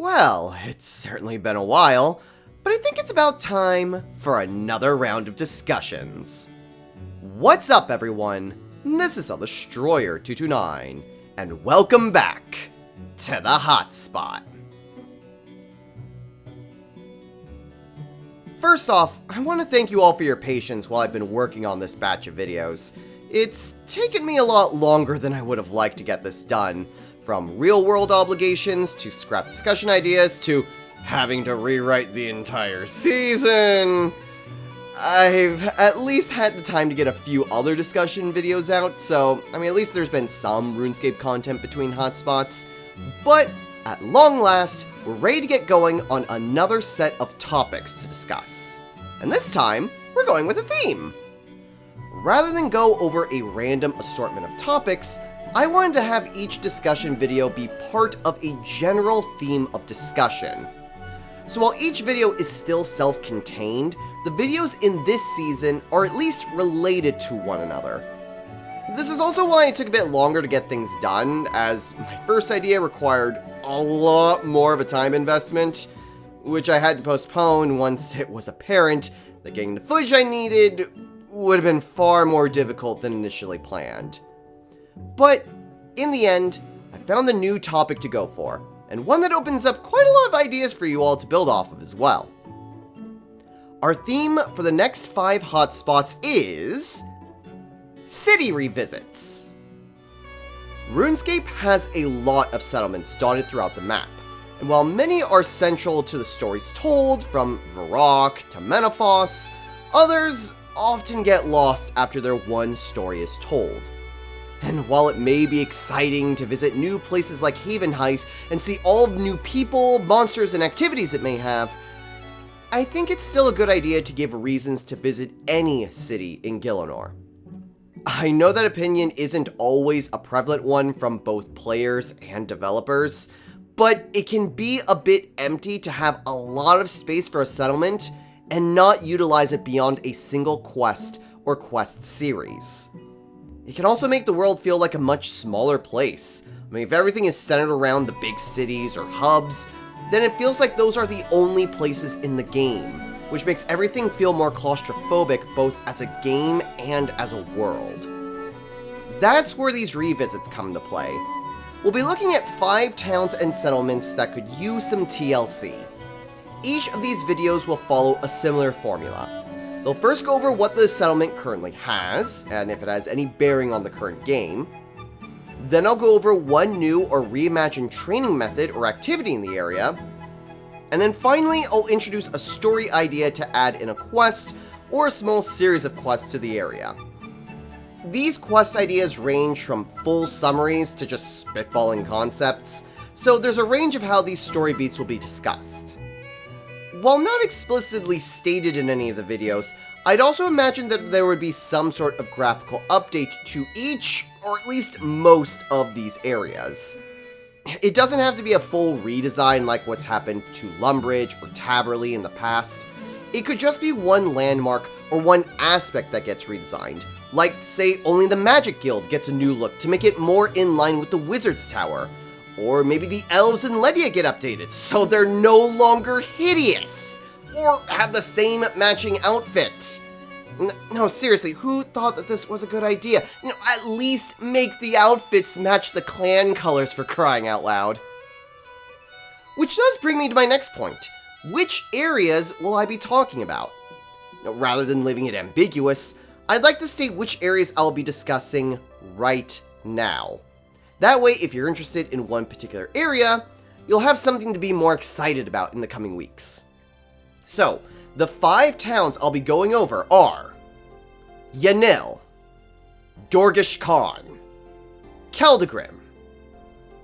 Well, it's certainly been a while, but I think it's about time for another round of discussions. What's up, everyone? This is Destroyer229, and welcome back to the Hotspot. First off, I want to thank you all for your patience while I've been working on this batch of videos. It's taken me a lot longer than I would have liked to get this done, from real-world obligations to scrap discussion ideas to having to rewrite the entire season. I've at least had the time to get a few other discussion videos out, so, at least there's been some Runescape content between Hotspots. But, at long last, we're ready to get going on another set of topics to discuss. And this time, we're going with a theme. Rather than go over a random assortment of topics, I wanted to have each discussion video be part of a general theme of discussion. So while each video is still self-contained, the videos in this season are at least related to one another. This is also why it took a bit longer to get things done, as my first idea required a lot more of a time investment, which I had to postpone once it was apparent that getting the footage I needed would have been far more difficult than initially planned. But, in the end, I found the new topic to go for, and one that opens up quite a lot of ideas for you all to build off of as well. Our theme for the next 5 hotspots is City Revisits. RuneScape has a lot of settlements dotted throughout the map, and while many are central to the stories told, from Varrock to Menopause, others often get lost after their one story is told. And while it may be exciting to visit new places like Havenheight and see all the new people, monsters, and activities it may have, I think it's still a good idea to give reasons to visit any city in Gielinor. I know that opinion isn't always a prevalent one from both players and developers, but it can be a bit empty to have a lot of space for a settlement and not utilize it beyond a single quest or quest series. It can also make the world feel like a much smaller place. If everything is centered around the big cities or hubs, then it feels like those are the only places in the game, which makes everything feel more claustrophobic both as a game and as a world. That's where these revisits come into play. We'll be looking at 5 towns and settlements that could use some TLC. Each of these videos will follow a similar formula. They'll first go over what the settlement currently has, and if it has any bearing on the current game. Then I'll go over one new or reimagined training method or activity in the area. And then finally, I'll introduce a story idea to add in a quest or a small series of quests to the area. These quest ideas range from full summaries to just spitballing concepts, so there's a range of how these story beats will be discussed. While not explicitly stated in any of the videos, I'd also imagine that there would be some sort of graphical update to each, or at least most, of these areas. It doesn't have to be a full redesign like what's happened to Lumbridge or Taverley in the past. It could just be one landmark or one aspect that gets redesigned, like, say, only the Magic Guild gets a new look to make it more in line with the Wizard's Tower. Or maybe the elves in Ledia get updated, so they're no longer hideous! Or have the same matching outfit. No, seriously, who thought that this was a good idea? At least make the outfits match the clan colors, for crying out loud. Which does bring me to my next point. Which areas will I be talking about? Rather than leaving it ambiguous, I'd like to state which areas I'll be discussing right now. That way, if you're interested in one particular area, you'll have something to be more excited about in the coming weeks. So, the 5 towns I'll be going over are Yanil, Dorgish Khan, Keldegrim,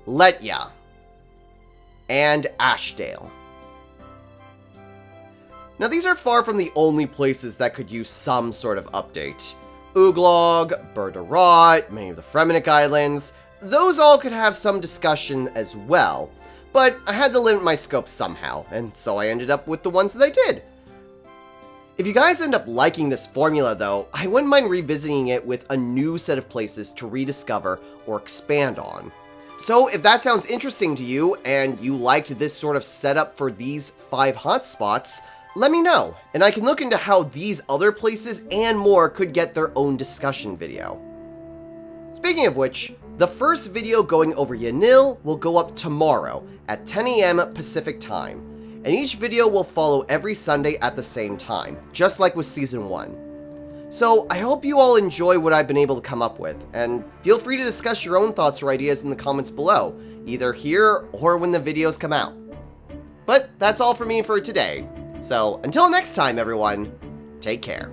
Letya, and Ashdale. Now these are far from the only places that could use some sort of update. Uglog, Burdarot, many of the Fremenic Islands, those all could have some discussion as well, but I had to limit my scope somehow, and so I ended up with the ones that I did. If you guys end up liking this formula though, I wouldn't mind revisiting it with a new set of places to rediscover or expand on. So if that sounds interesting to you, and you liked this sort of setup for these 5 hotspots, let me know, and I can look into how these other places and more could get their own discussion video. Speaking of which, the first video going over Yanil will go up tomorrow at 10 AM Pacific time, and each video will follow every Sunday at the same time, just like with Season 1. So I hope you all enjoy what I've been able to come up with, and feel free to discuss your own thoughts or ideas in the comments below, either here or when the videos come out. But that's all for me for today, so until next time everyone, take care.